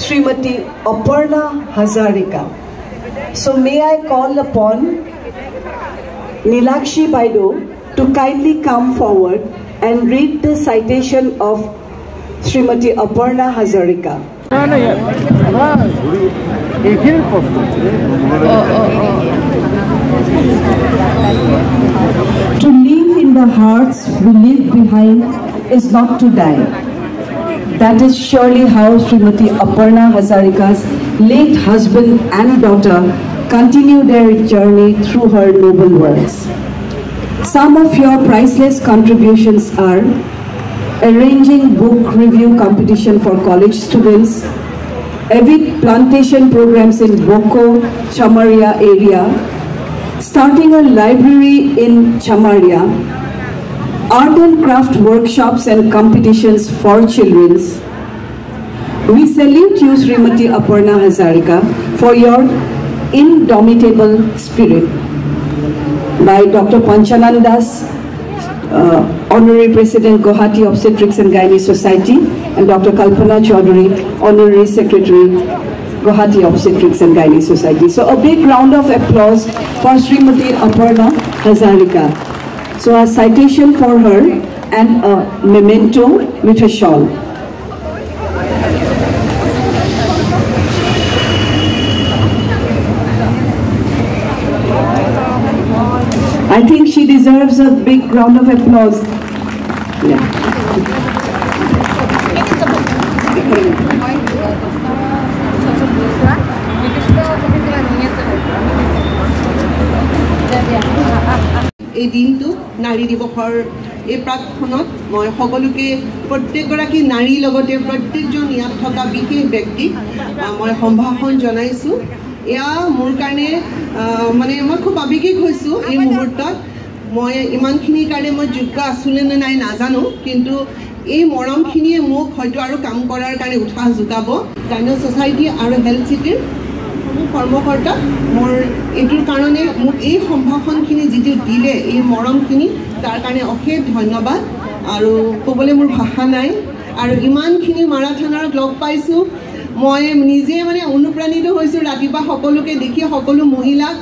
Srimati Aparna Hazarika. So may I call upon Nilakshi Baido to kindly come forward and read the citation of Srimati Aparna Hazarika. To live in the hearts we leave behind is not to die. That is surely how Srimati Aparna Hazarika's late husband and daughter continue their journey through her noble works. Some of your priceless contributions are arranging book review competition for college students, avid plantation programs in Boko, Chamaria area, starting a library in Chamaria, art and craft workshops and competitions for children. We salute you, Srimati Aparna Hazarika, for your indomitable spirit. By Dr. Panchanandas, Honorary President, Guwahati Obstetrics and Gynae Society, and Dr. Kalpana Chaudhary, Honorary Secretary, Guwahati Obstetrics and Gynae Society. So a big round of applause for Srimati Aparna Hazarika. So a citation for her and a memento with a shawl. I think she deserves a big round of applause. Yeah. এই দিনটো নাৰী দিৱসৰ এই প্ৰাকখনত মই সকলোকে প্ৰত্যেকগৰাকী নাৰীৰ লগতে প্ৰত্যেকজন ইয়াত থকা বিশেষ ব্যক্তিক মই সম্ভাষণ জনাইছো। এয়া মোৰ কাৰণে মানে মই খুব আৱেগিক হৈছো এই মুহূৰ্তত। মই ইমানখিনিৰ কাৰণে মই যোগ্য আছোনে নে নাই নাজানো, কিন্তু এই মৰমখিনিয়ে মোক হয়তো আৰু কাম কৰাৰ কাৰণে উৎসাহ যোগাব। গাইনা ছ'চাইটি আৰু হেল্থ চিটিৰ কৰ্মকৰ্তা মোৰ এইটোৰ কাৰণে মোক এই সম্ভাষণখিনি যিটো দিলে, এই মৰমখিনি, তাৰ কাৰণে অশেষ ধন্যবাদ। আৰু ক'বলৈ মোৰ ভাষা নাই। আৰু ইমানখিনি মাৰাথানাৰত লগ পাইছোঁ, মই নিজে মানে অনুপ্ৰাণিত হৈছোঁ ৰাতিপুৱা সকলোকে দেখি, সকলো মহিলাক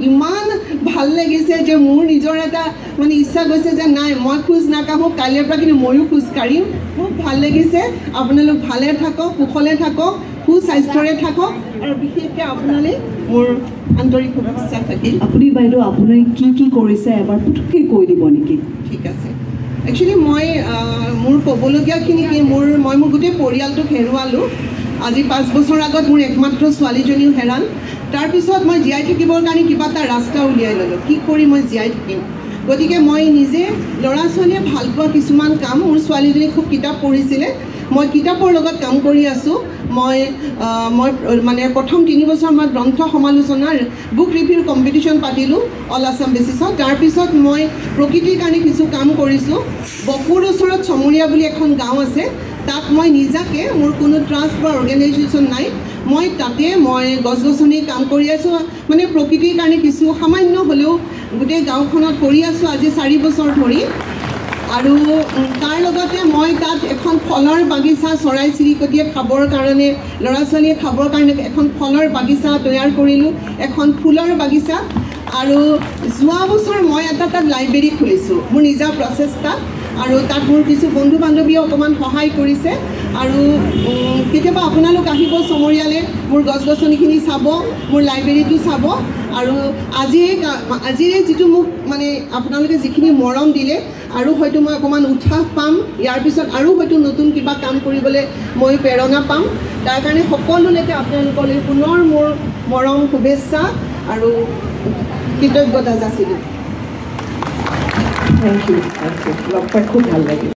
ইমান ভাল লাগিছে যে মোৰ নিজৰ এটা মানে ইচ্ছা গৈছে যে নাই মই খোজ নাকাঢ়োঁ, কাইলৈৰ পৰা কিন্তু ময়ো খোজ কাঢ়িম। খুব ভাল লাগিছে। আপোনালোক ভালে থাকক, কুশলে থাকক, সুস্বাস্থ্যৰে থাকক, আৰু বিশেষকৈ আপোনালৈ মোৰ আন্তৰিক শুভেচ্ছা থাকিল। আপুনি বাইদেউ আপুনি কি কৰিছে এবাৰ পুতুককৈ কৈ দিব নেকি? ঠিক আছে। একচুৱেলি মই মোৰ ক'বলগীয়াখিনি কি, মই মোৰ গোটেই পৰিয়ালটোক হেৰুৱালোঁ। আজি 5 বছৰ আগত মোৰ একমাত্ৰ ছোৱালীজনীও হেৰাল। তাৰপিছত মই জীয়াই থাকিবৰ কাৰণে কিবা এটা ৰাস্তা উলিয়াই ল'লোঁ, কি কৰি মই জীয়াই থাকিম। গতিকে মই নিজে ল'ৰা ছোৱালীয়ে ভাল পোৱা কিছুমান কাম, মোৰ ছোৱালীজনী খুব কিতাপ পঢ়িছিলে, মই কিতাপৰ লগত কাম কৰি আছোঁ। মই মানে প্ৰথম 3 বছৰ মই গ্ৰন্থ সমালোচনাৰ বুক ৰিভিউ কম্পিটিশ্যন পাতিলোঁ অল আছাম বেচিছত। তাৰপিছত মই প্ৰকৃতিৰ কাৰণে কিছু কাম কৰিছোঁ। বকুৰ ওচৰত চমৰীয়া বুলি এখন গাঁও আছে, তাত মই নিজাকৈ, মোৰ কোনো ট্ৰাষ্ট বা অৰ্গেনাইজেশ্যন নাই, মই তাতে মই গছ গছনি কাম কৰি আছোঁ। মানে প্ৰকৃতিৰ কাৰণে কিছু সামান্য হ'লেও গোটেই গাঁওখনত কৰি আছোঁ আজি 4 বছৰ ধৰি। আৰু তাৰ লগতে মই তাত এখন ফলৰ বাগিচা, চৰাই চিৰিকটিয়ে খাবৰ কাৰণে, ল'ৰা ছোৱালীয়ে খাবৰ কাৰণে এখন ফলৰ বাগিচা তৈয়াৰ কৰিলোঁ, এখন ফুলৰ বাগিচা। আৰু যোৱা বছৰ মই এটা তাত লাইব্ৰেৰী খুলিছোঁ মোৰ নিজা প্ৰচেষ্টা, আৰু তাত মোৰ কিছু বন্ধু বান্ধৱীয়ে অকণমান সহায় কৰিছে। আৰু কেতিয়াবা আপোনালোক আহিব চমৰীয়ালৈ, মোৰ গছ গছনিখিনি চাব, মোৰ লাইব্ৰেৰীটো চাব। আৰু আজিৰে যিটো মোক মানে আপোনালোকে যিখিনি মৰম দিলে, আৰু হয়তো মই অকণমান উৎসাহ পাম, ইয়াৰ পিছত আৰু হয়তো নতুন কিবা কাম কৰিবলৈ মই প্ৰেৰণা পাম। তাৰ কাৰণে সকলোলৈকে আপোনালোকলৈ পুনৰ মোৰ মৰম, শুভেচ্ছা আৰু কৃতজ্ঞতা যাচিলোঁ। Thank U. লগ পাই খুব ভাল লাগিল।